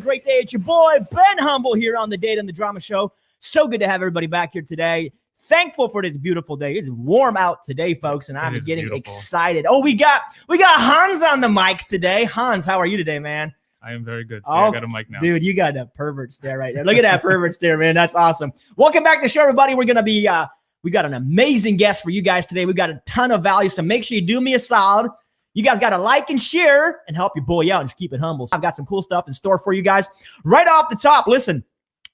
great day. It's your boy, Ben Humble, here on the Data and the Drama Show. So good to have everybody back here today. Thankful for this beautiful day. It's warm out today, folks, and I'm getting excited. Oh, we got Hans on the mic today. Hans, how are you today, man? I am very good. I got a mic now. Dude, you got that pervert stare right there. Look at that pervert stare, man. That's awesome. Welcome back to the show, everybody. We're going to be, we got an amazing guest for you guys today. We got a ton of value, so make sure you do me a solid. You guys got to like and share and help your boy out and just keep it humble. So I've got some cool stuff in store for you guys. Right off the top, listen,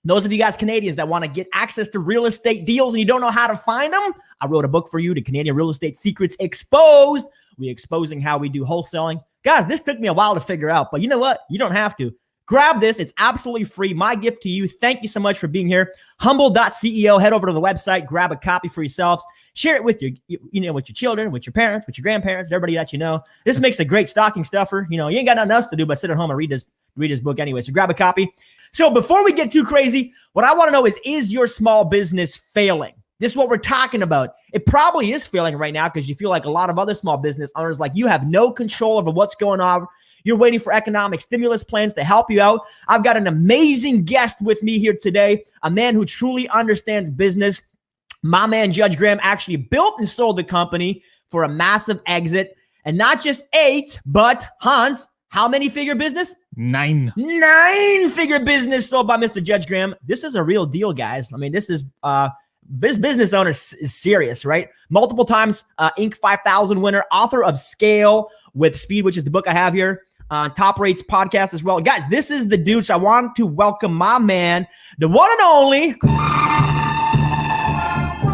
those of you guys Canadians that want to get access to real estate deals and you don't know how to find them, I wrote a book for you, The Canadian Real Estate Secrets Exposed. We're exposing how we do wholesaling. Guys, this took me a while to figure out, but you know what? You don't have to. Grab this. It's absolutely free. My gift to you. Thank you so much for being here. Humble.ceo. Head over to the website. Grab a copy for yourselves. Share it with with your children, with your parents, with your grandparents, everybody that you know. This makes a great stocking stuffer. You ain't got nothing else to do but sit at home and read this book anyway. So grab a copy. So before we get too crazy, what I want to know is your small business failing? This is what we're talking about. It probably is failing right now because you feel like a lot of other small business owners, like you have no control over what's going on. You're waiting for economic stimulus plans to help you out. I've got an amazing guest with me here today, a man who truly understands business. My man, Judge Graham, actually built and sold the company for a massive exit. And not just 8, but Hans, how many figure business? 9. 9-figure business sold by Mr. Judge Graham. This is a real deal, guys. I mean, this is this business owner is serious, right? Multiple times Inc. 5000 winner, author of Scale with Speed, which is the book I have here. Top Rates podcast as well. Guys, this is the dude. So I want to welcome my man, the one and only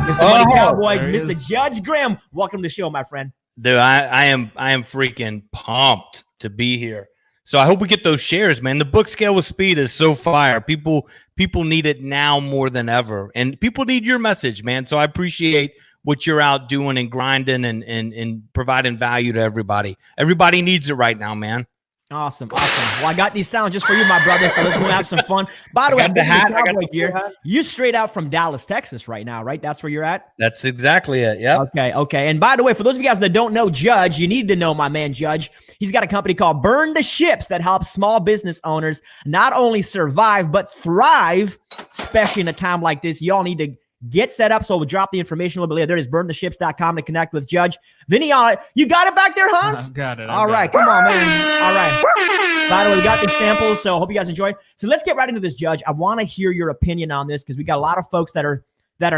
Mr. Money Cowboy, Mr. Judge Graham. Welcome to the show, my friend. Dude, I am freaking pumped to be here. So I hope we get those shares, man. The book Scale with Speed is so fire. People need it now more than ever. And people need your message, man. So I appreciate what you're out doing and grinding and providing value to everybody. Everybody needs it right now, man. Awesome. Well, I got these sounds just for you, my brother, so let's go have some fun. By the way, I got the hat. You're straight out from Dallas, Texas right now, right? That's where you're at? That's exactly it, yeah. Okay. And by the way, for those of you guys that don't know Judge, you need to know my man Judge. He's got a company called BurnTheShips that helps small business owners not only survive, but thrive, especially in a time like this. Y'all need to get set up, so we'll drop the information a little bit later. There is BurnTheShips.com to connect with Judge. Vinny, you got it back there, Hans? Got it. All right, come on, man. All right. By the way, we got these samples, so I hope you guys enjoy. So let's get right into this, Judge. I want to hear your opinion on this because we got a lot of folks that are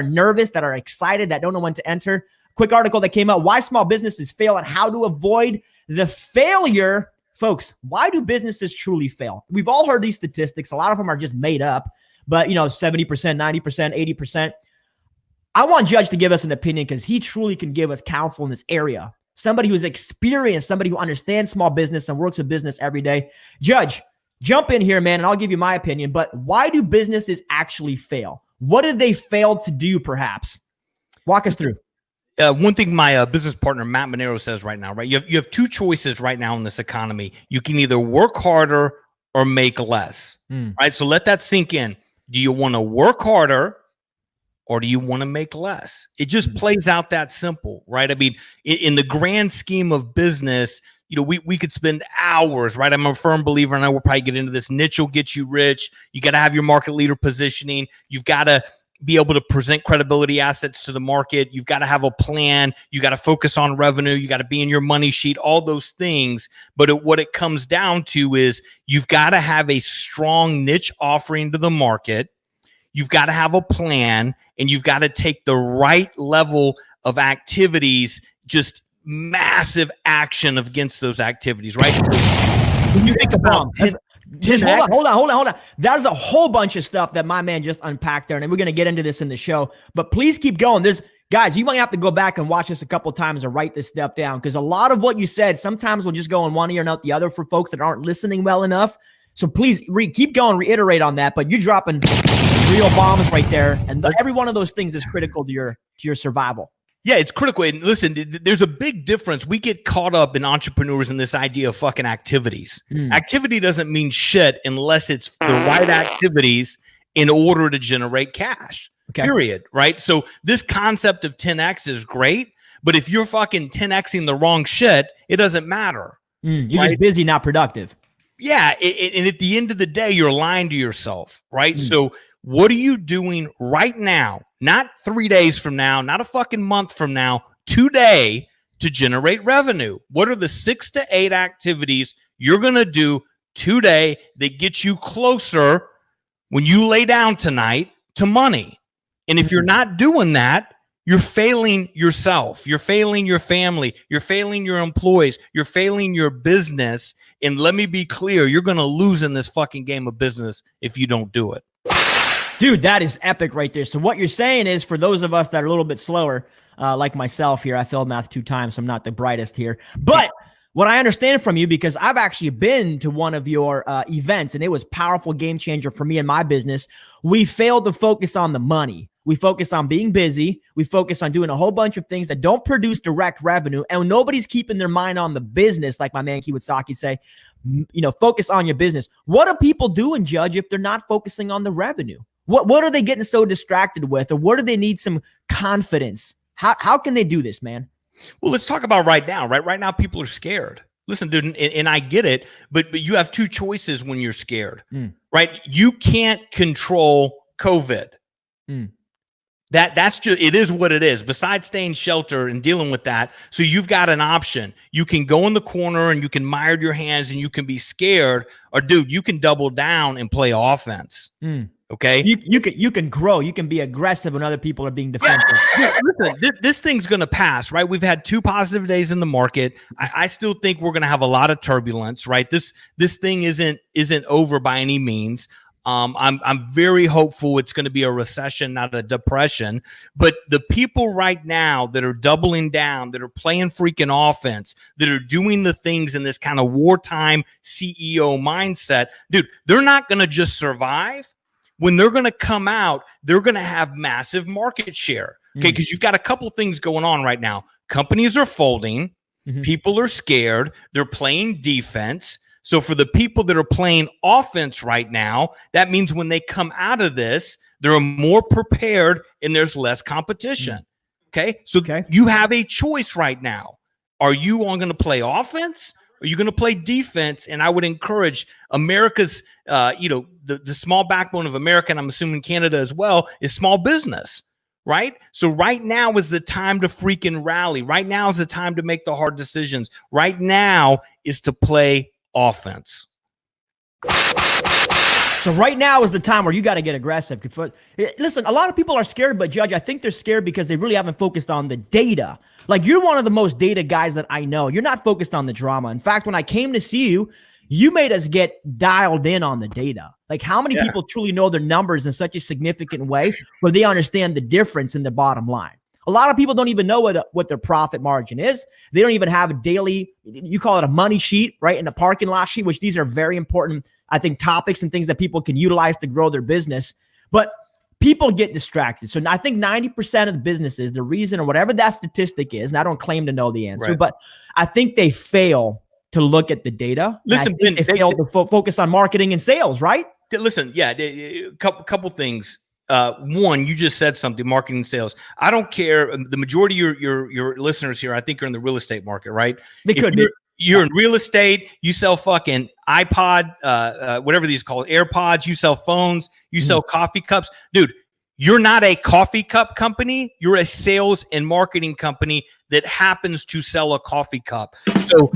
nervous, that are excited, that don't know when to enter. Quick article that came out, Why Small Businesses Fail and How to Avoid the Failure. Folks, why do businesses truly fail? We've all heard these statistics. A lot of them are just made up, but 70%, 90%, 80%. I want Judge to give us an opinion because he truly can give us counsel in this area. Somebody who's experienced, somebody who understands small business and works with business every day. Judge, jump in here, man, and I'll give you my opinion. But why do businesses actually fail? What did they fail to do, perhaps? Walk us through. One thing my business partner, Matt Monero, says right now, right? You have 2 choices right now in this economy. You can either work harder or make less, right? So let that sink in. Do you want to work harder or do you want to make less? It just plays out that simple, right? I mean, in the grand scheme of business, we could spend hours, right? I'm a firm believer, and I will probably get into this. Niche will get you rich. You got to have your market leader positioning. You've got to be able to present credibility assets to the market. You've got to have a plan. You got to focus on revenue. You got to be in your money sheet, all those things. But what it comes down to is you've got to have a strong niche offering to the market. You've got to have a plan, and you've got to take the right level of activities, just massive action against those activities, right? When you think about hold on. There's a whole bunch of stuff that my man just unpacked there, and we're going to get into this in the show. But please keep going. Guys, you might have to go back and watch this a couple times and write this stuff down because a lot of what you said sometimes will just go in one ear and out the other for folks that aren't listening well enough. So please keep going, reiterate on that. But you're dropping real bombs right there, and every one of those things is critical to your survival. Yeah, it's critical. And listen, there's a big difference. We get caught up in entrepreneurs in this idea of fucking activities. Activity doesn't mean shit unless it's the right activities in order to generate cash. Okay. Period. Right? So this concept of 10X is great, but if you're fucking 10Xing the wrong shit, it doesn't matter. You're just busy, not productive. Yeah. And at the end of the day, you're lying to yourself, right? So what are you doing right now? Not 3 days from now, not a fucking month from now, today to generate revenue. What are the 6 to 8 activities you're going to do today that get you closer when you lay down tonight to money? And if you're not doing that, you're failing yourself. You're failing your family. You're failing your employees. You're failing your business. And let me be clear, you're going to lose in this fucking game of business if you don't do it. Dude, that is epic right there. So what you're saying is, for those of us that are a little bit slower, like myself here, I failed math 2 times, so I'm not the brightest here. But what I understand from you, because I've actually been to one of your events, and it was powerful game changer for me and my business. We failed to focus on the money. We focus on being busy. We focus on doing a whole bunch of things that don't produce direct revenue. And nobody's keeping their mind on the business, like my man Kiyosaki say, focus on your business. What are people doing, Judge, if they're not focusing on the revenue? What are they getting so distracted with? Or what do they need some confidence? How can they do this, man? Well, let's talk about right now, right? Right now, people are scared. Listen, dude, and I get it, but you have 2 choices when you're scared, right? You can't control COVID. That's just, it is what it is. Besides staying sheltered and dealing with that, so you've got an option. You can go in the corner and you can mire your hands and you can be scared, or dude, you can double down and play offense. Okay, you can grow. You can be aggressive when other people are being defensive. Listen, this thing's gonna pass, right? We've had 2 positive days in the market. I still think we're gonna have a lot of turbulence, right? This thing isn't over by any means. I'm very hopeful it's going to be a recession, not a depression. But the people right now that are doubling down, that are playing freaking offense, that are doing the things in this kind of wartime CEO mindset, dude, they're not going to just survive. When they're going to come out, they're going to have massive market share. Okay, because you've got a couple things going on right now. Companies are folding. People are scared. They're playing defense. So for the people that are playing offense right now, that means when they come out of this, they're more prepared and there's less competition. Okay. So you have a choice right now. Are you going to play offense? Or are you going to play defense? And I would encourage America's, the small backbone of America, and I'm assuming Canada as well, is small business. Right? So right now is the time to freaking rally. Right now is the time to make the hard decisions. Right now is to play offense. So right now is the time where you got to get aggressive. Listen, a lot of people are scared, but Judge, I think they're scared because they really haven't focused on the data. Like, you're one of the most data guys that I know. You're not focused on the drama. In fact, when I came to see you, you made us get dialed in on the data. Like, how many people truly know their numbers in such a significant way where they understand the difference in the bottom line? A lot of people don't even know what their profit margin is. They don't even have a daily, you call it a money sheet, right? And a parking lot sheet, which these are very important, I think, topics and things that people can utilize to grow their business. But people get distracted. So I think 90% of the businesses, the reason, or whatever that statistic is, and I don't claim to know the answer, but I think they fail to look at the data. Listen, they fail to focus on marketing and sales, right? Listen, a couple things. One, you just said something, marketing and sales. I don't care. The majority of your listeners here, I think, are in the real estate market, right? They could be. You're in real estate. You sell fucking iPod, whatever these called, AirPods. You sell phones. You sell coffee cups. Dude, you're not a coffee cup company. You're a sales and marketing company that happens to sell a coffee cup. So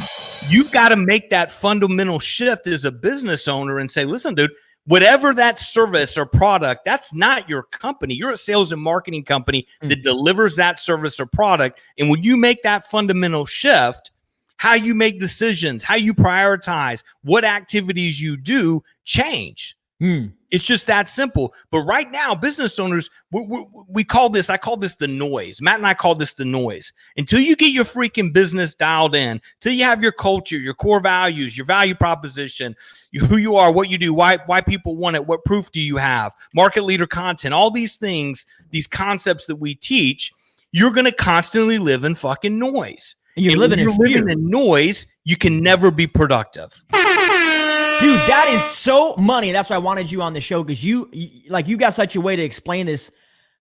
you've got to make that fundamental shift as a business owner and say, listen, dude, whatever that service or product, that's not your company. You're a sales and marketing company that delivers that service or product. And when you make that fundamental shift, how you make decisions, how you prioritize, what activities you do change. It's just that simple. But right now, business owners, I call this the noise. Matt and I call this the noise. Until you get your freaking business dialed in, till you have your culture, your core values, your value proposition, who you are, what you do, why people want it, what proof do you have, market leader content, all these things, these concepts that we teach, you're going to constantly live in fucking noise. And you're living in noise, you can never be productive. Dude, that is so money. That's why I wanted you on the show, because you got such a way to explain this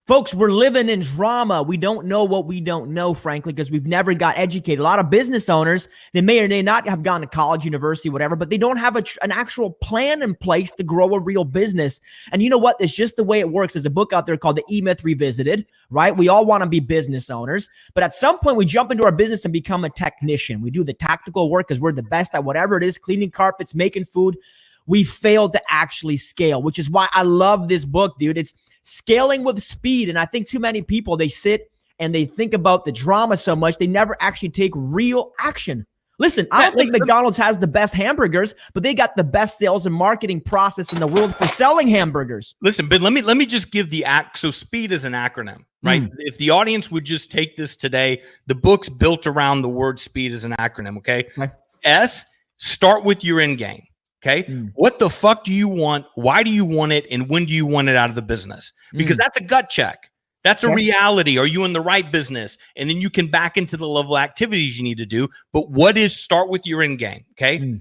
Folks, we're living in drama. We don't know what we don't know, frankly, because we've never got educated. A lot of business owners, they may or may not have gone to college, university, whatever, but they don't have an actual plan in place to grow a real business. And you know what? It's just the way it works. There's a book out there called The E-Myth Revisited, right? We all want to be business owners, but at some point we jump into our business and become a technician. We do the tactical work because we're the best at whatever it is, cleaning carpets, making food. We failed to actually scale, which is why I love this book, dude. It's scaling with speed. And I think too many people, they sit and they think about the drama so much, they never actually take real action. Listen, I don't think McDonald's has the best hamburgers, but they got the best sales and marketing process in the world for selling hamburgers. Listen, but let me just give so SPEED is an acronym, right? If the audience would just take this today, the book's built around the word SPEED as an acronym, okay? S, start with your end game. Okay. What the fuck do you want? Why do you want it? And when do you want it out of the business? Because that's a gut check. That's a reality. Are you in the right business? And then you can back into the level of activities you need to do. But what is start with your end game? Okay.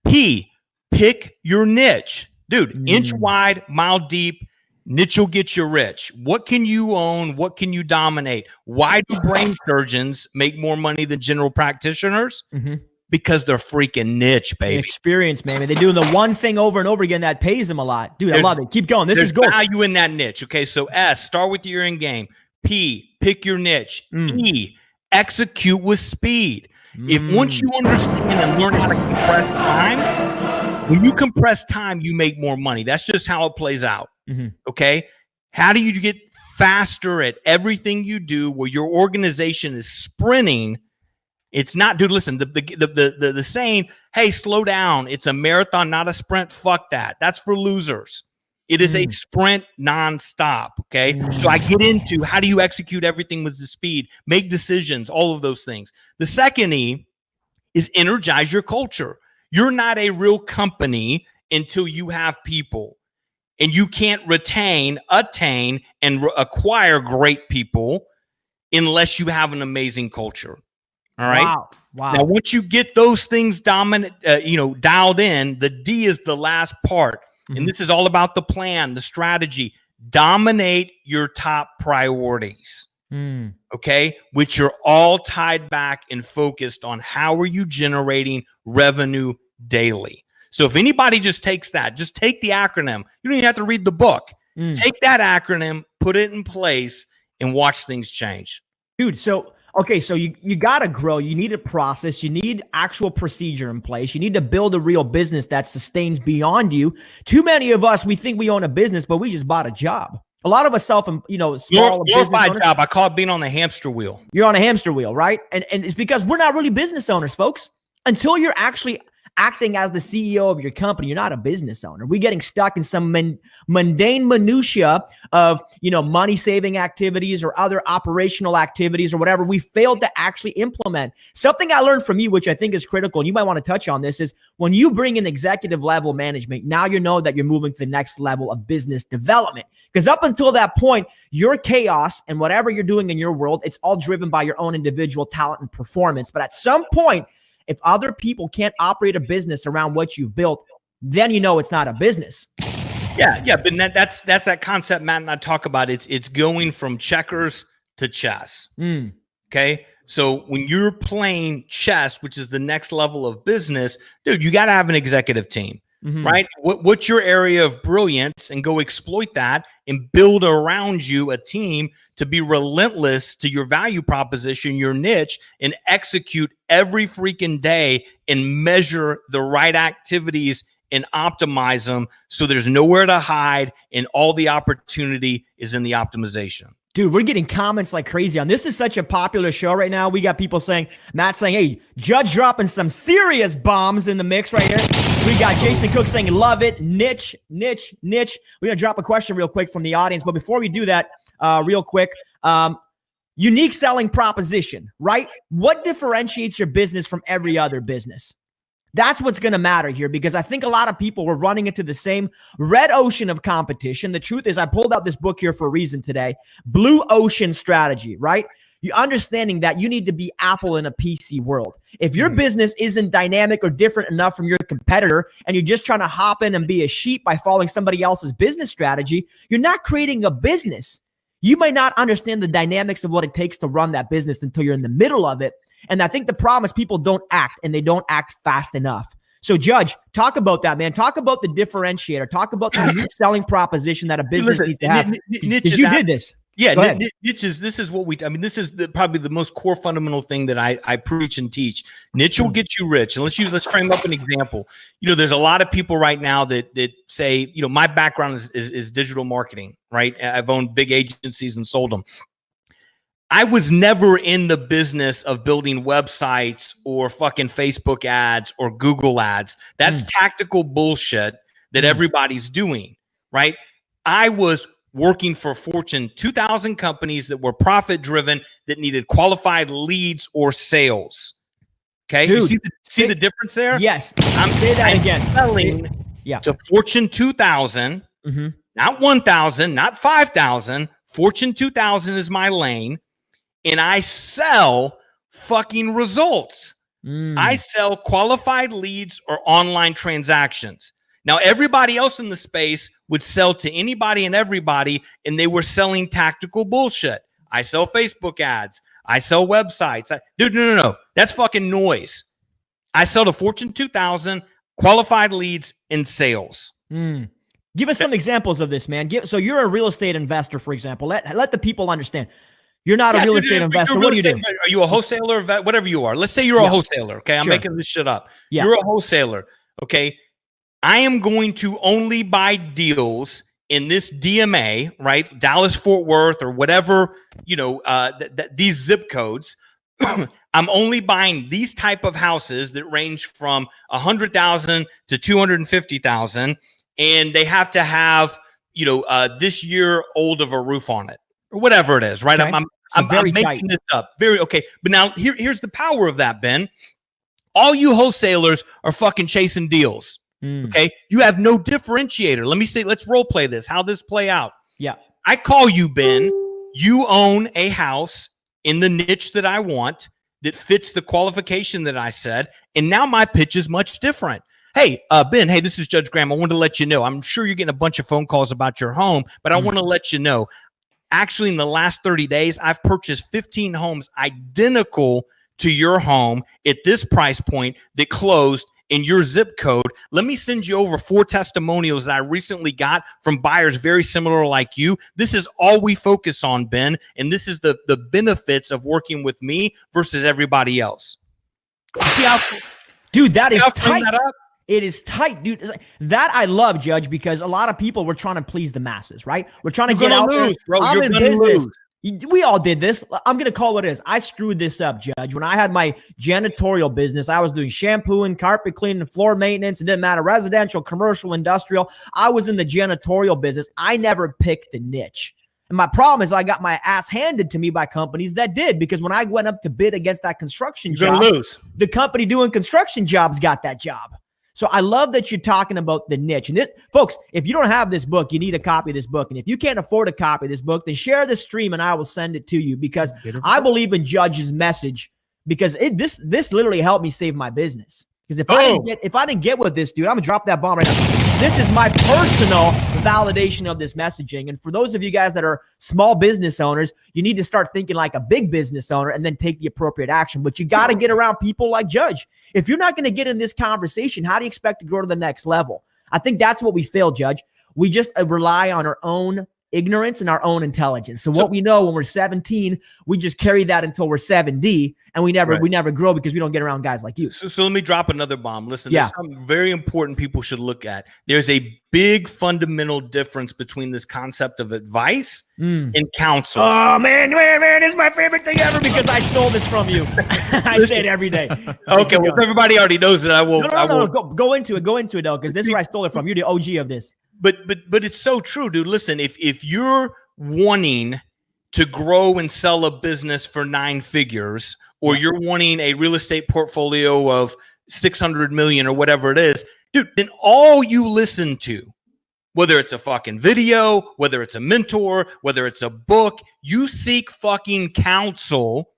P, pick your niche. Dude, inch wide, mile deep, niche will get you rich. What can you own? What can you dominate? Why do brain surgeons make more money than general practitioners? Because they're freaking niche, baby. Experience, man. They're doing the one thing over and over again that pays them a lot. Dude, I love it. Keep going. This is good. There's value in that niche. Okay, so S, start with your end game. P, pick your niche. E, execute with speed. If once you understand and learn how to compress time, when you compress time, you make more money. That's just how it plays out. Okay? How do you get faster at everything you do where your organization is sprinting? It's not, dude, listen, the saying, hey, slow down. It's a marathon, not a sprint. Fuck that. That's for losers. It is a sprint nonstop. Okay. So I get into how do you execute everything with the speed, make decisions, all of those things. The second E is energize your culture. You're not a real company until you have people, and you can't attain, and acquire great people unless you have an amazing culture. All right. Wow. Now, once you get those things dialed in, the D is the last part. And this is all about the plan, the strategy. Dominate your top priorities. Okay. Which are all tied back and focused on how are you generating revenue daily. So if anybody just takes that, just take the acronym. You don't even have to read the book. Take that acronym, put it in place, and watch things change. Dude, so you got to grow. You need a process. You need actual procedure in place. You need to build a real business that sustains beyond you. Too many of us, we think we own a business, but we just bought a job. A lot of us small business owners. Job. I call it being on the hamster wheel. You're on a hamster wheel, right? And it's because we're not really business owners, folks. Until you're actually acting as the CEO of your company, you're not a business owner. We're getting stuck in some mundane minutia of, money saving activities or other operational activities or whatever we failed to actually implement. Something I learned from you, which I think is critical, and you might want to touch on this, is when you bring in executive level management, now you know that you're moving to the next level of business development. Because up until that point, your chaos and whatever you're doing in your world, it's all driven by your own individual talent and performance. But at some point, if other people can't operate a business around what you've built, then it's not a business. Yeah, but that's that concept Matt and I talk about. It's going from checkers to chess. Okay, so when you're playing chess, which is the next level of business, dude, you got to have an executive team, right? What's your area of brilliance, and go exploit that and build around you a team to be relentless to your value proposition, your niche, and execute every freaking day and measure the right activities and optimize them so there's nowhere to hide and all the opportunity is in the optimization. Dude, we're getting comments like crazy on this. Is such a popular show right now. We got people saying, Matt saying, hey, Judge dropping some serious bombs in the mix right here. We got Jason Cook saying, love it. Niche. We're going to drop a question real quick from the audience. But before we do that, real quick, unique selling proposition, right? What differentiates your business from every other business? That's what's going to matter here, because I think a lot of people were running into the same red ocean of competition. The truth is, I pulled out this book here for a reason today, Blue Ocean Strategy, right? You understanding that you need to be Apple in a PC world. If your business isn't dynamic or different enough from your competitor, and you're just trying to hop in and be a sheep by following somebody else's business strategy, you're not creating a business. You may not understand the dynamics of what it takes to run that business until you're in the middle of it. And I think the problem is people don't act, and they don't act fast enough. So, Judge, talk about that, man. Talk about the differentiator. Talk about the unique selling proposition that a business needs to have. Because you did this. Yeah, niches. This is what we. I mean, this is probably the most core fundamental thing that I preach and teach. Niche will get you rich. And let's frame up an example. There's a lot of people right now that say, my background is digital marketing, right? I've owned big agencies and sold them. I was never in the business of building websites or fucking Facebook ads or Google ads. That's tactical bullshit that everybody's doing, right? I was working for Fortune 2000 companies that were profit driven, that needed qualified leads or sales. Okay. Dude, you see the difference there? Yes. I'm selling to Fortune 2000, not 1,000, not 5,000. Fortune 2000 is my lane. And I sell fucking results. I sell qualified leads or online transactions. Now, everybody else in the space would sell to anybody and everybody, and they were selling tactical bullshit. I sell Facebook ads. I sell websites. Dude, no. That's fucking noise. I sell to Fortune 2000, qualified leads, and sales. Give us some examples of this, man. So you're a real estate investor, for example. Let the people understand. You're not a real estate investor. What do you do? Are you a wholesaler? Whatever you are. Let's say you're a wholesaler. Okay. I'm making this shit up. Yeah. You're a wholesaler. Okay. I am going to only buy deals in this DMA, right? Dallas, Fort Worth, or whatever, these zip codes. I'm only buying these type of houses that range from 100,000 to 250,000. And they have to have, this year old of a roof on it, or whatever it is, right? Okay. I'm making this up. Okay. But now here's the power of that, Ben. All you wholesalers are fucking chasing deals. Okay. You have no differentiator. Let's role play this. How this play out. Yeah. I call you, Ben. You own a house in the niche that I want that fits the qualification that I said. And now my pitch is much different. Hey, Ben, hey, this is Judge Graham. I wanted to let you know, I'm sure you're getting a bunch of phone calls about your home, but I want to let you know, actually in the last 30 days, I've purchased 15 homes identical to your home at this price point that closed in your zip code. Let me send you over 4 testimonials that I recently got from buyers very similar like you. This is all we focus on, Ben. And this is the benefits of working with me versus everybody else. See how, dude, that is tight. It is tight, dude. That I love, Judge, because a lot of people were trying to please the masses, right? We're trying to get out there. Bro. I'm in business. We all did this. I'm going to call it is. I screwed this up, Judge. When I had my janitorial business, I was doing shampooing, carpet cleaning, floor maintenance. It didn't matter. Residential, commercial, industrial. I was in the janitorial business. I never picked the niche. And my problem is I got my ass handed to me by companies that did, because when I went up to bid against that construction job, the company doing construction jobs got that job. So I love that you're talking about the niche. And this, folks, if you don't have this book, you need a copy of this book. And if you can't afford a copy of this book, then share the stream and I will send it to you, because I believe in Judge's message, because this literally helped me save my business. Because if I didn't get with this dude, I'm gonna drop that bomb right now. This is my personal validation of this messaging. And for those of you guys that are small business owners, you need to start thinking like a big business owner and then take the appropriate action. But you got to get around people like Judge. If you're not going to get in this conversation, how do you expect to grow to the next level? I think that's what we fail, Judge. We just rely on our own ignorance and our own intelligence. So what we know when we're 17, we just carry that until we're 70, and we never grow because we don't get around guys like you. So let me drop another bomb. Listen, there's something very important people should look at. There's a big fundamental difference between this concept of advice and counsel. Oh man, this is my favorite thing ever, because I stole this from you. I say it every day. Okay, well, if everybody already knows it, I will. No. Go into it though, because this is where I stole it from. You're the OG of this. But it's so true, dude. Listen, if you're wanting to grow and sell a business for 9 figures, or you're wanting a real estate portfolio of 600 million or whatever it is, dude, then all you listen to, whether it's a fucking video, whether it's a mentor, whether it's a book, you seek fucking counsel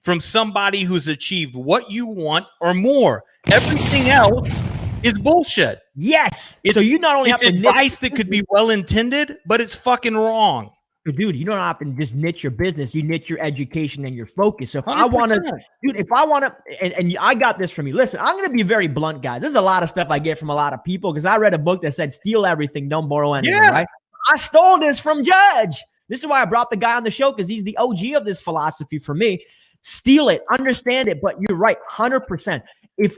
from somebody who's achieved what you want or more. Everything else is bullshit. Yes. So you not only have advice that could be well intended, but it's fucking wrong. So, dude, you don't have to just niche your business. You niche your education and your focus. So if 100%. I want to, dude, if I want to, and I got this from you. Listen, I'm going to be very blunt, guys. There's a lot of stuff I get from a lot of people because I read a book that said steal everything, don't borrow anything, right? I stole this from Judge. This is why I brought the guy on the show because he's the OG of this philosophy for me. Steal it, understand it, but you're right, 100%.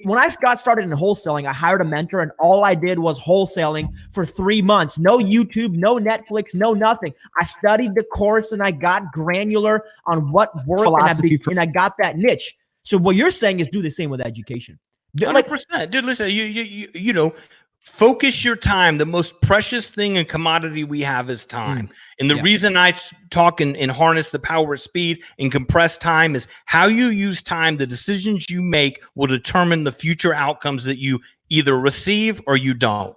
When I got started in wholesaling, I hired a mentor and all I did was wholesaling for 3 months. No YouTube, no Netflix, no nothing. I studied the course and I got granular on what worked and I got that niche. So what you're saying is do the same with education. 100%. Dude, listen, you know, focus your time. The most precious thing and commodity we have is time. And the reason I talk and harness the power of speed and compress time is how you use time. The decisions you make will determine the future outcomes that you either receive or you don't.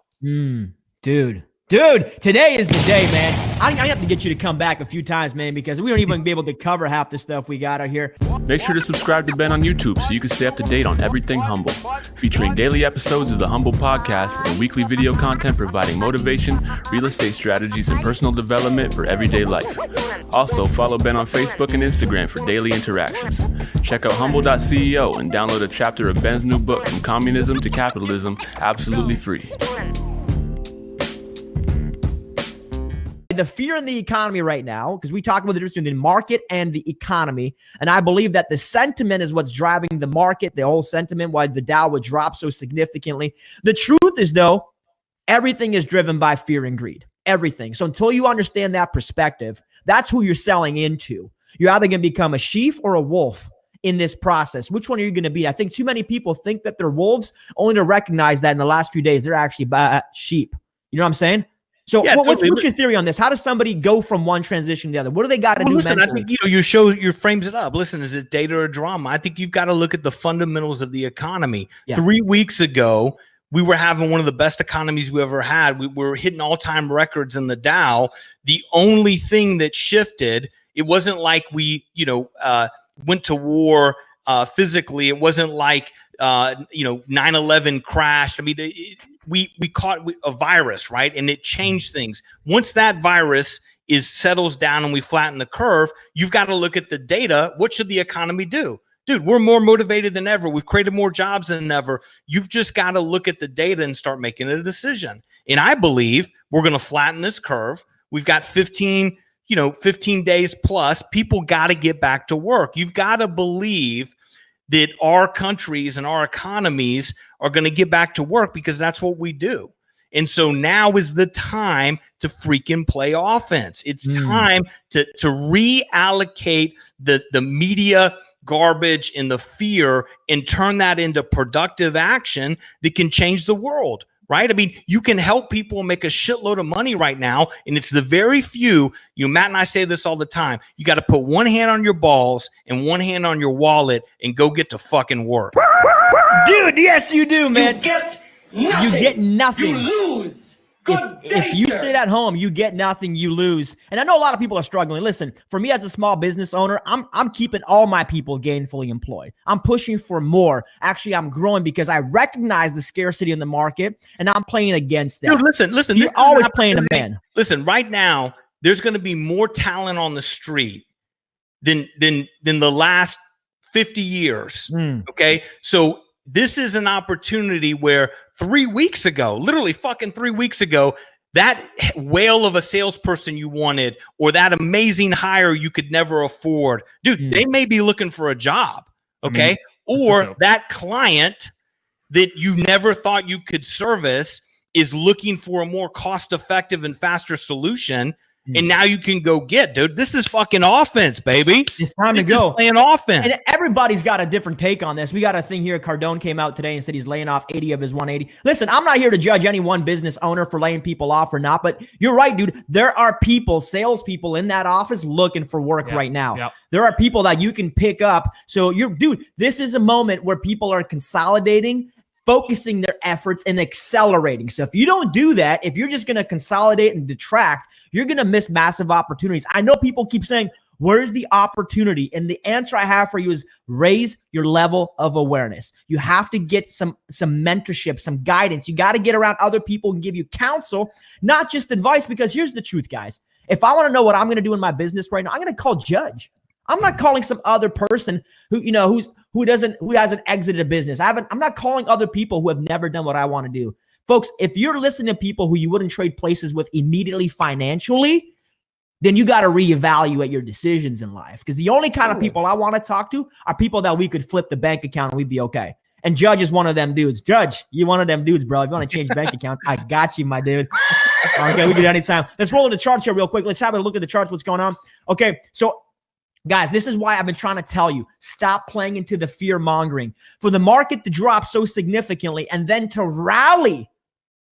Dude, today is the day, man. I have to get you to come back a few times, man, because we don't even be able to cover half the stuff we got out here. Make sure to subscribe to Ben on YouTube so you can stay up to date on everything Humble, featuring daily episodes of the Humble Podcast and weekly video content providing motivation, real estate strategies, and personal development for everyday life. Also, follow Ben on Facebook and Instagram for daily interactions. Check out humble.ceo and download a chapter of Ben's new book, From Communism to Capitalism, absolutely free. The fear in the economy right now, because we talk about the difference between the market and the economy, and I believe that the sentiment is what's driving the market, the whole sentiment, why the Dow would drop so significantly. The truth is, though, everything is driven by fear and greed. Everything. So until you understand that perspective, that's who you're selling into. You're either going to become a sheep or a wolf in this process. Which one are you going to be? I think too many people think that they're wolves, only to recognize that in the last few days, they're actually sheep. You know what I'm saying? So what's your theory on this? How does somebody go from one transition to the other? What do they got to do? Listen, I think you frames it up. Listen, is it data or drama? I think you've got to look at the fundamentals of the economy. 3 weeks ago, we were having one of the best economies we ever had. We were hitting all-time records in the Dow. The only thing that shifted, it wasn't like we, went to war physically. It wasn't like 9/11 crashed. I mean, we caught a virus, right? And it changed things. Once that virus settles down and we flatten the curve, you've got to look at the data. What should the economy do? Dude, we're more motivated than ever. We've created more jobs than ever. You've just got to look at the data and start making a decision. And I believe we're going to flatten this curve. We've got 15 days plus. People got to get back to work. You've got to believe that our countries and our economies are going to get back to work because that's what we do. And so now is the time to freaking play offense. It's time to reallocate the media garbage and the fear and turn that into productive action that can change the world, right? I mean, you can help people make a shitload of money right now, and it's the very few. Matt and I say this all the time. You got to put one hand on your balls and one hand on your wallet and go get to fucking work. Dude, yes, you do, man. You get nothing. You lose. If you sit at home, you get nothing, you lose. And I know a lot of people are struggling. Listen, for me as a small business owner, I'm keeping all my people gainfully employed. I'm pushing for more. Actually, I'm growing because I recognize the scarcity in the market, and I'm playing against that. Dude, listen. You're always playing a man. Listen, right now, there's going to be more talent on the street than the last 50 years. Okay, so this is an opportunity where 3 weeks ago, literally fucking 3 weeks ago, that whale of a salesperson you wanted or that amazing hire you could never afford, dude, they may be looking for a job, okay? Or that client that you never thought you could service is looking for a more cost-effective and faster solution. And now you can go get, dude. This is fucking offense, baby. It's time to go. Playing offense. And everybody's got a different take on this. We got a thing here. Cardone came out today and said he's laying off 80 of his 180. Listen, I'm not here to judge any one business owner for laying people off or not, but you're right, dude. There are people, salespeople in that office looking for work right now. There are people that you can pick up. So dude, this is a moment where people are consolidating, focusing their efforts and accelerating. So if you don't do that, if you're just going to consolidate and detract, you're going to miss massive opportunities. I know people keep saying, where's the opportunity? And the answer I have for you is raise your level of awareness. You have to get some mentorship, some guidance. You got to get around other people and give you counsel, not just advice, because here's the truth, guys. If I want to know what I'm going to do in my business right now, I'm going to call Judge. I'm not calling some other person who hasn't exited a business. I'm not calling other people who have never done what I want to do. Folks, if you're listening to people who you wouldn't trade places with immediately financially, then you got to reevaluate your decisions in life. Because the only kind of people I want to talk to are people that we could flip the bank account and we'd be okay. And Judge is one of them dudes. Judge, you one of them dudes, bro. If you want to change bank account, I got you, my dude. Okay, we can do it anytime. Let's roll into the charts here real quick. Let's have a look at the charts, what's going on. Okay, so guys, this is why I've been trying to tell you, stop playing into the fear mongering. For the market to drop so significantly and then to rally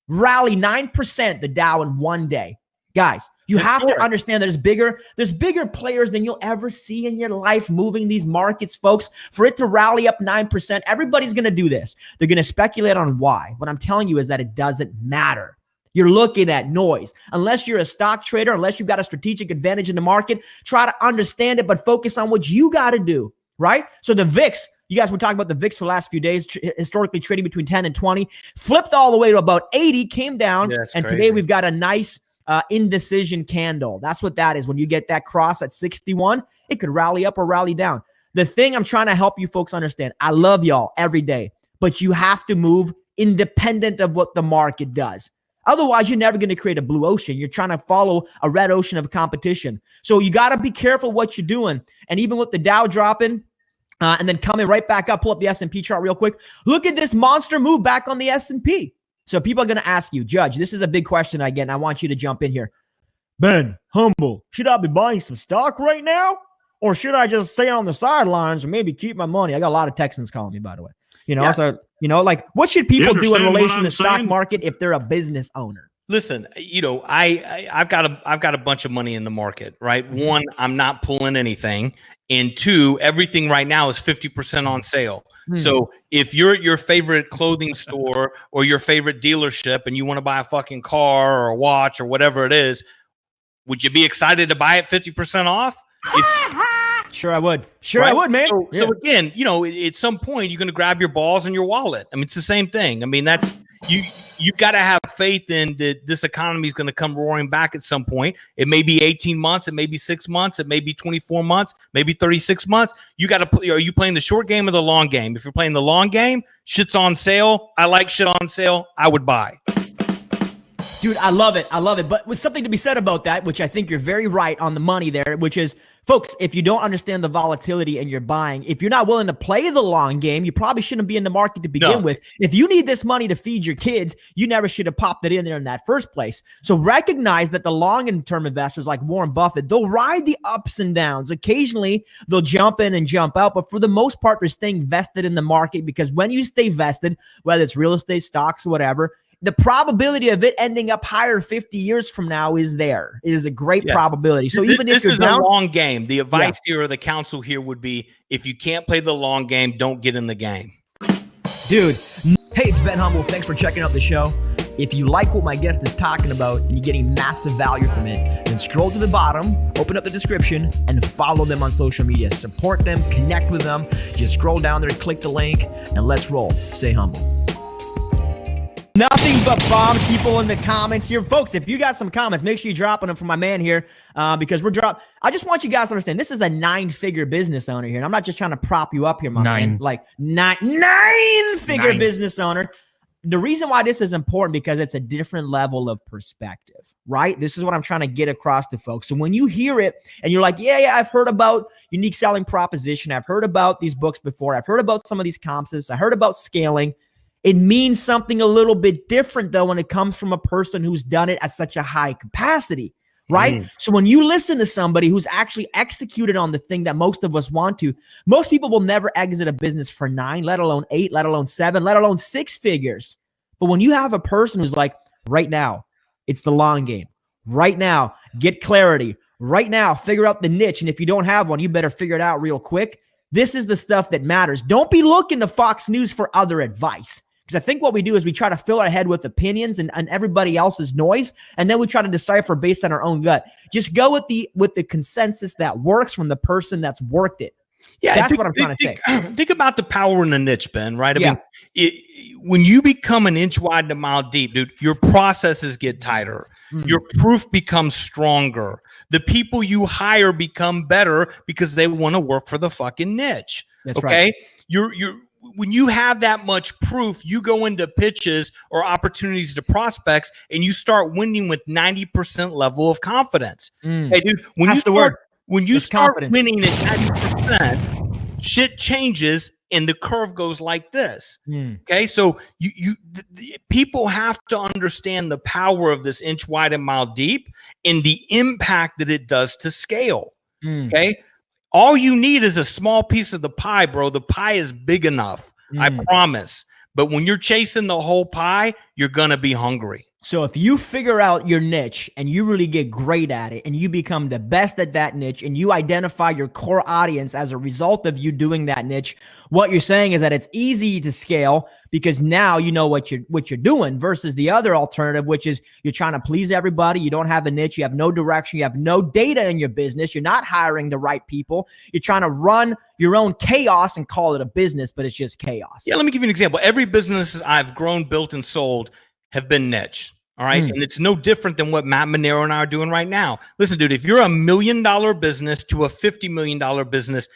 9%, the Dow in one day. Guys, you have to understand there's bigger players than you'll ever see in your life moving these markets, folks. For it to rally up 9%, everybody's going to do this. They're going to speculate on why. What I'm telling you is that it doesn't matter. You're looking at noise. Unless you're a stock trader, unless you've got a strategic advantage in the market, try to understand it, but focus on what you got to do, right? So the VIX, you guys were talking about the VIX for the last few days, historically trading between 10 and 20, flipped all the way to about 80, came down, and crazy. Today we've got a nice indecision candle. That's what that is. When you get that cross at 61, it could rally up or rally down. The thing I'm trying to help you folks understand, I love y'all every day, but you have to move independent of what the market does. Otherwise, you're never going to create a blue ocean. You're trying to follow a red ocean of competition. So you got to be careful what you're doing. And even with the Dow dropping and then coming right back up, pull up the S&P chart real quick. Look at this monster move back on the S&P. So people are going to ask you, Judge, this is a big question I get, and I want you to jump in here. Ben, humble, should I be buying some stock right now? Or should I just stay on the sidelines or maybe keep my money? I got a lot of Texans calling me, by the way. Like, what should people do in relation to the stock market if they're a business owner? Listen, I've got a bunch of money in the market, right? One, I'm not pulling anything. And two, everything right now is 50% on sale. So if you're at your favorite clothing store or your favorite dealership and you want to buy a fucking car or a watch or whatever it is, would you be excited to buy it 50% off? Sure, I would. I would, man. So again, at some point, you're going to grab your balls and your wallet. I mean, it's the same thing. I mean, that's you got to have faith in that this economy is going to come roaring back at some point. It may be 18 months. It may be 6 months. It may be 24 months, maybe 36 months. You got to are you playing the short game or the long game? If you're playing the long game, shit's on sale. I like shit on sale. I would buy. Dude, I love it. But with something to be said about that, which I think you're very right on the money there, which is, folks, if you don't understand the volatility and you're buying, if you're not willing to play the long game, you probably shouldn't be in the market to begin with. If you need this money to feed your kids, you never should have popped it in there in that first place. So recognize that the long-term investors like Warren Buffett, they'll ride the ups and downs. Occasionally, they'll jump in and jump out, but for the most part, they're staying vested in the market because when you stay vested, whether it's real estate, stocks, or whatever, the probability of it ending up higher 50 years from now is there. It is a great probability. So even if this is a long game, the advice here or the counsel here would be, if you can't play the long game, don't get in the game. Dude. Hey, it's Ben Humble. Thanks for checking out the show. If you like what my guest is talking about and you're getting massive value from it, then scroll to the bottom, open up the description, and follow them on social media. Support them, connect with them. Just scroll down there, click the link, and let's roll. Stay humble. Nothing but bombs, people in the comments here. Folks, if you got some comments, make sure you're dropping them for my man here because I just want you guys to understand, this is a 9-figure business owner here. And I'm not just trying to prop you up here, my man. Like nine-figure business owner. The reason why this is important because it's a different level of perspective, right? This is what I'm trying to get across to folks. So when you hear it and you're like, yeah, I've heard about unique selling proposition. I've heard about these books before. I've heard about some of these concepts. I heard about scaling. It means something a little bit different, though, when it comes from a person who's done it at such a high capacity, right? So when you listen to somebody who's actually executed on the thing that most of us want to, most people will never exit a business for 9, let alone 8, let alone 7, let alone 6 figures. But when you have a person who's like, right now, it's the long game. Right now, get clarity. Right now, figure out the niche. And if you don't have one, you better figure it out real quick. This is the stuff that matters. Don't be looking to Fox News for other advice. Because I think what we do is we try to fill our head with opinions and everybody else's noise, and then we try to decipher based on our own gut. Just go with the consensus that works from the person that's worked it. Yeah, that's what I'm trying to say. Think about the power in the niche, Ben, right? I mean, when you become an inch wide and a mile deep, dude, your processes get tighter. your proof becomes stronger. The people you hire become better because they want to work for the fucking niche. That's okay. Right. You're when you have that much proof, you go into pitches or opportunities to prospects and you start winning with 90% level of confidence. Hey, dude, when you start winning at 90%, shit changes and the curve goes like this. Okay, so people have to understand the power of this inch wide and mile deep and the impact that it does to scale. Okay. All you need is a small piece of the pie, bro. The pie is big enough. I promise. But when you're chasing the whole pie, you're going to be hungry. So if you figure out your niche and you really get great at it and you become the best at that niche and you identify your core audience as a result of you doing that niche, what you're saying is that it's easy to scale because now you know what you're doing versus the other alternative, which is you're trying to please everybody. You don't have a niche. You have no direction. You have no data in your business. You're not hiring the right people. You're trying to run your own chaos and call it a business, but it's just chaos. Yeah, let me give you an example. Every business I've grown, built, and sold have been niche. All right. And it's no different than what Matt Monero and I are doing right now. Listen, dude, if you're $1 million business to a $50 million business,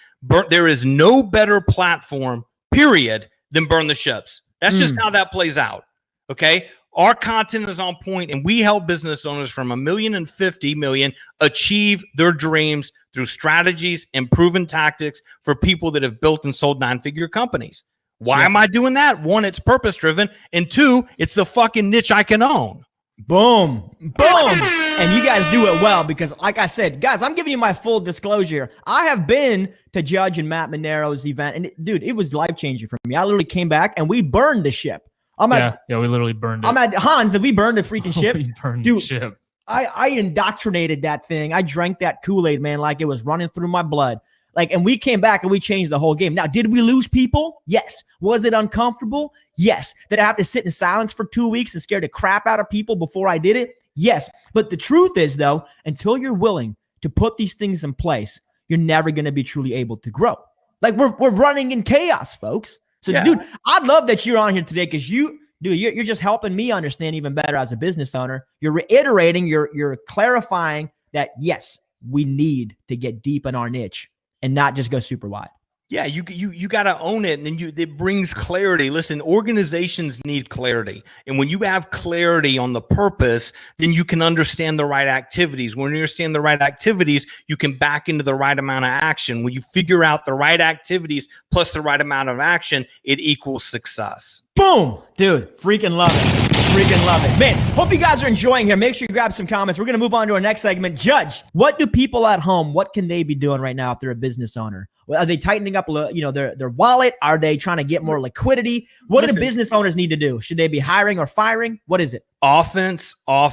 there is no better platform, period, than Burn the Ships. That's just how that plays out. Okay. Our content is on point and we help business owners from $1 million and $50 million achieve their dreams through strategies and proven tactics for people that have built and sold 9-figure companies. Why am I doing that? One, it's purpose driven. And two, it's the fucking niche I can own. Boom. And you guys do it well because like I said, guys, I'm giving you my full disclosure. I have been to Judge and Matt Monero's event and dude, it was life-changing for me. I literally came back and we burned the ship. We literally burned it. I'm at Hans, did we burn the freaking ship? We burned dude, the ship. I indoctrinated that thing. I drank that Kool-Aid, man, like it was running through my blood. And we came back and we changed the whole game. Now, did we lose people? Yes. Was it uncomfortable? Yes. Did I have to sit in silence for 2 weeks and scare the crap out of people before I did it? Yes. But the truth is, though, until you're willing to put these things in place, you're never going to be truly able to grow. Like we're running in chaos, folks. So, dude, I love that you're on here today because you're just helping me understand even better as a business owner. You're reiterating, you're clarifying that, yes, we need to get deep in our niche and not just go super wide. Yeah, you got to own it, and then it brings clarity. Listen, organizations need clarity, and when you have clarity on the purpose, then you can understand the right activities. When you understand the right activities, you can back into the right amount of action. When you figure out the right activities plus the right amount of action, it equals success. Boom, dude, freaking love it. Freaking love it. Man, hope you guys are enjoying here. Make sure you grab some comments. We're going to move on to our next segment. Judge, what do people at home, what can they be doing right now if they're a business owner? Are they tightening up, their wallet? Are they trying to get more liquidity? What do business owners need to do? Should they be hiring or firing? What is it? Offense. And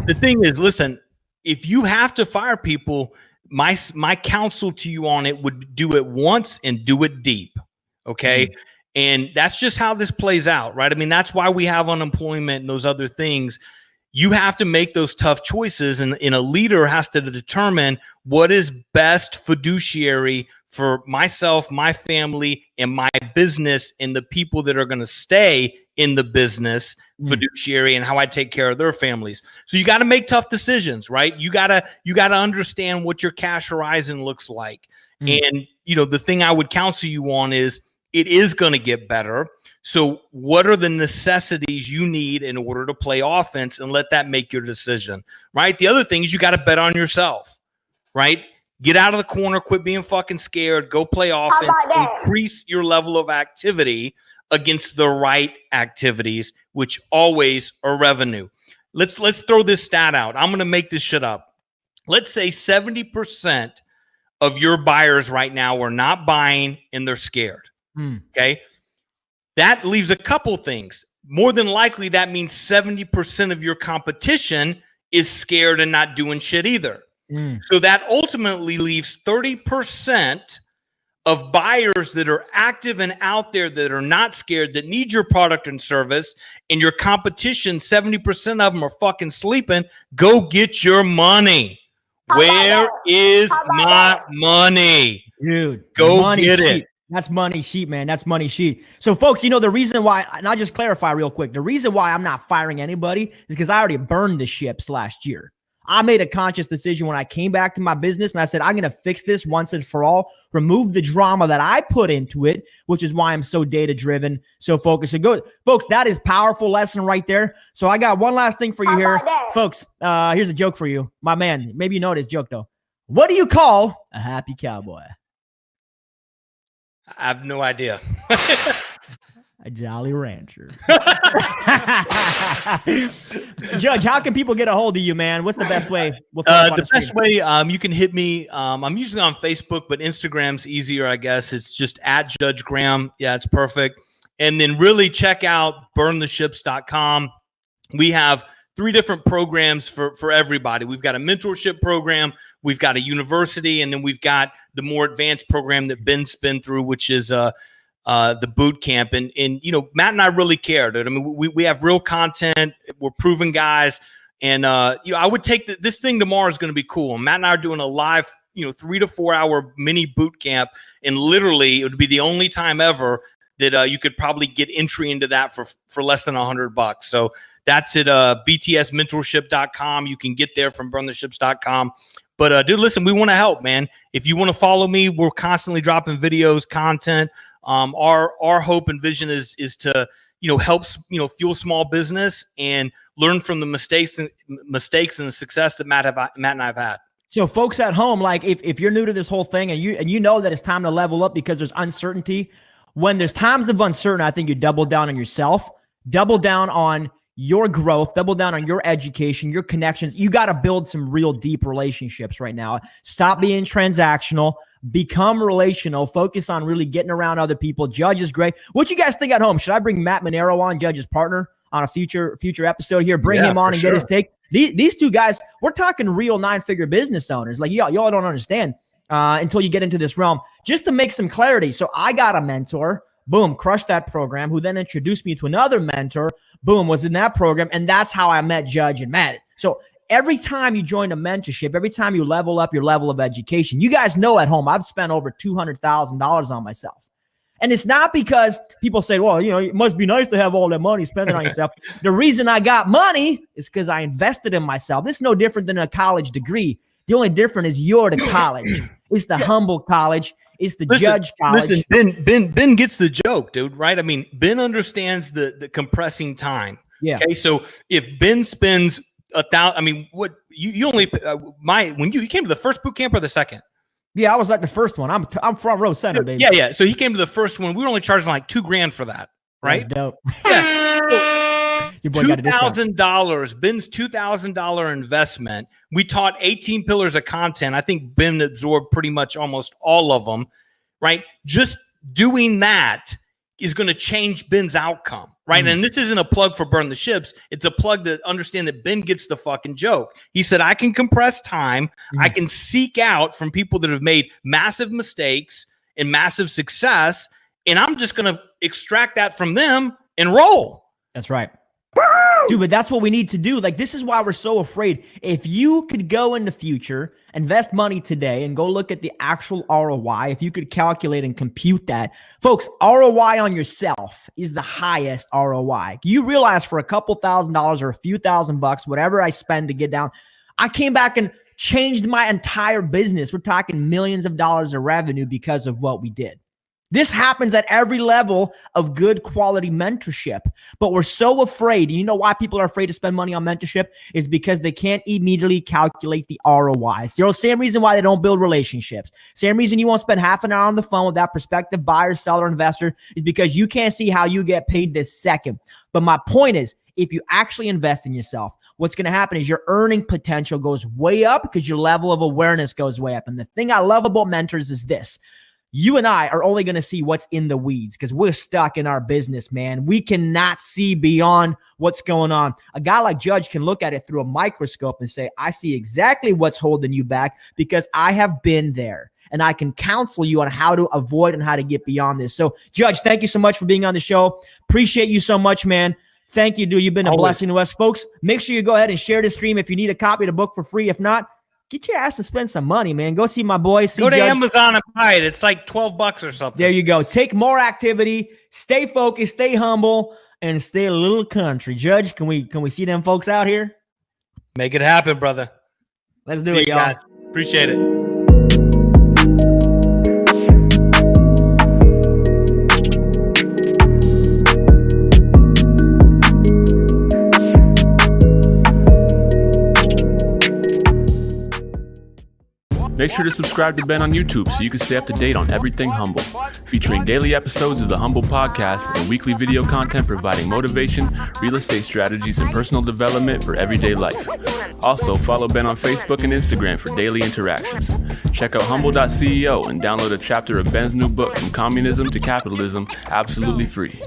the thing is, listen, if you have to fire people, my counsel to you on it would do it once and do it deep. Okay. And that's just how this plays out, right? I mean, that's why we have unemployment and those other things. You have to make those tough choices, and a leader has to determine what is best fiduciary for myself, my family, and my business, and the people that are going to stay in the business, fiduciary, and how I take care of their families. So you got to make tough decisions, right? You got to understand what your cash horizon looks like. And the thing I would counsel you on is it is going to get better. So what are the necessities you need in order to play offense, and let that make your decision, right? The other thing is you got to bet on yourself, right? Get out of the corner, quit being fucking scared, go play offense, increase your level of activity against the right activities, which always are revenue. Let's throw this stat out. I'm going to make this shit up. Let's say 70% of your buyers right now are not buying and they're scared. Okay. That leaves a couple things. More than likely, that means 70% of your competition is scared and not doing shit either. So that ultimately leaves 30% of buyers that are active and out there that are not scared, that need your product and service, and your competition, 70% of them are fucking sleeping. Go get your money. Where is my money? Dude, go get it. That's money sheet, man. That's money sheet. So, folks, the reason why, and I'll just clarify real quick, the reason why I'm not firing anybody is because I already burned the ships last year. I made a conscious decision when I came back to my business and I said, I'm going to fix this once and for all, remove the drama that I put into it, which is why I'm so data-driven, so focused and good. Folks, that is powerful lesson right there. So I got one last thing for you here. Folks, here's a joke for you. My man, maybe you know this joke, though. What do you call a happy cowboy? I have no idea. A Jolly Rancher. Judge, how can people get a hold of you, man? What's the best way? The best way, you can hit me. I'm usually on Facebook, but Instagram's easier, I guess. It's just at Judge Graham. Yeah, it's perfect. And then really check out BurnTheShips.com. We have 3 different programs for everybody. We've got a mentorship program, we've got a university, and then we've got the more advanced program that Ben's been through, which is the boot camp. And Matt and I really care, dude. I mean, we have real content. We're proven guys. And I would take this thing tomorrow is going to be cool. And Matt and I are doing a live 3 to 4 hour mini boot camp, and literally it would be the only time ever that you could probably get entry into that for less than $100. So that's at btsmentorship.com. You can get there from burntheships.com. But dude, listen, we want to help, man. If you want to follow me, we're constantly dropping videos, content. Our hope and vision is to help fuel small business and learn from the mistakes and the success that Matt and I have had. So folks at home, like if you're new to this whole thing and you know that it's time to level up because there's uncertainty, when there's times of uncertainty, I think you double down on yourself, double down on your growth, double down on your education, your connections. You got to build some real deep relationships right now. Stop being transactional, become relational, focus on really getting around other people. Judge is great. What you guys think at home? Should I bring Matt Monero on, Judge's partner, on a future episode here? Bring him on and get his take. These 2 guys, we're talking real 9-figure business owners. Like y'all don't understand until you get into this realm. Just to make some clarity. So I got a mentor. Boom, crushed that program, who then introduced me to another mentor. Boom, was in that program. And that's how I met Judge and Matt. So every time you join a mentorship, every time you level up your level of education, you guys know at home, I've spent over $200,000 on myself. And it's not because people say, well, it must be nice to have all that money, spend it on yourself. The reason I got money is because I invested in myself. This is no different than a college degree. The only difference is you're the college. It's the humble college. It's the Judge college. Listen, Ben gets the joke, dude, right? I mean, Ben understands the compressing time. Yeah. Okay, so if Ben spends $1,000, I mean, what you only when you came to the first boot camp or the second? Yeah, I was at the first one. I'm front row center, baby. Yeah. So he came to the first one. We were only charging like $2,000 for that, right? That's dope. Yeah. $2,000. Ben's $2,000 investment. We taught 18 pillars of content. I think Ben absorbed pretty much almost all of them, right? Just doing that is going to change Ben's outcome, right? Mm-hmm. And this isn't a plug for Burn the Ships. It's a plug to understand that Ben gets the fucking joke. He said, I can compress time. Mm-hmm. I can seek out from people that have made massive mistakes and massive success, and I'm just going to extract that from them and roll. That's right. Dude, but that's what we need to do. Like, this is why we're so afraid. If you could go in the future, invest money today, and go look at the actual ROI, if you could calculate and compute that, folks, ROI on yourself is the highest ROI. You realize for a couple $1,000s or a few $1,000, whatever I spend to get down, I came back and changed my entire business. We're talking millions of dollars of revenue because of what we did. This happens at every level of good quality mentorship, but we're so afraid. You know why people are afraid to spend money on mentorship is because they can't immediately calculate the ROI. It's the same reason why they don't build relationships. Same reason you won't spend half an hour on the phone with that prospective buyer, seller, investor is because you can't see how you get paid this second. But my point is, if you actually invest in yourself, what's going to happen is your earning potential goes way up because your level of awareness goes way up. And the thing I love about mentors is this. You and I are only going to see what's in the weeds because we're stuck in our business, man. We cannot see beyond what's going on. A guy like Judge can look at it through a microscope and say, I see exactly what's holding you back because I have been there. And I can counsel you on how to avoid and how to get beyond this. So, Judge, thank you so much for being on the show. Appreciate you so much, man. Thank you, dude. You've been a blessing to us. Folks, make sure you go ahead and share this stream if you need a copy of the book for free. If not, get your ass to spend some money, man. Go see my boy. Go to Amazon and buy it. It's like $12 or something. There you go. Take more activity. Stay focused. Stay humble. And stay a little country. Judge, can we see them folks out here? Make it happen, brother. Let's do it, y'all. Guys. Appreciate it. Make sure to subscribe to Ben on YouTube so you can stay up to date on everything Humble, featuring daily episodes of the Humble Podcast and weekly video content providing motivation, real estate strategies, and personal development for everyday life. Also, follow Ben on Facebook and Instagram for daily interactions. Check out humble.ceo and download a chapter of Ben's new book, From Communism to Capitalism, absolutely free.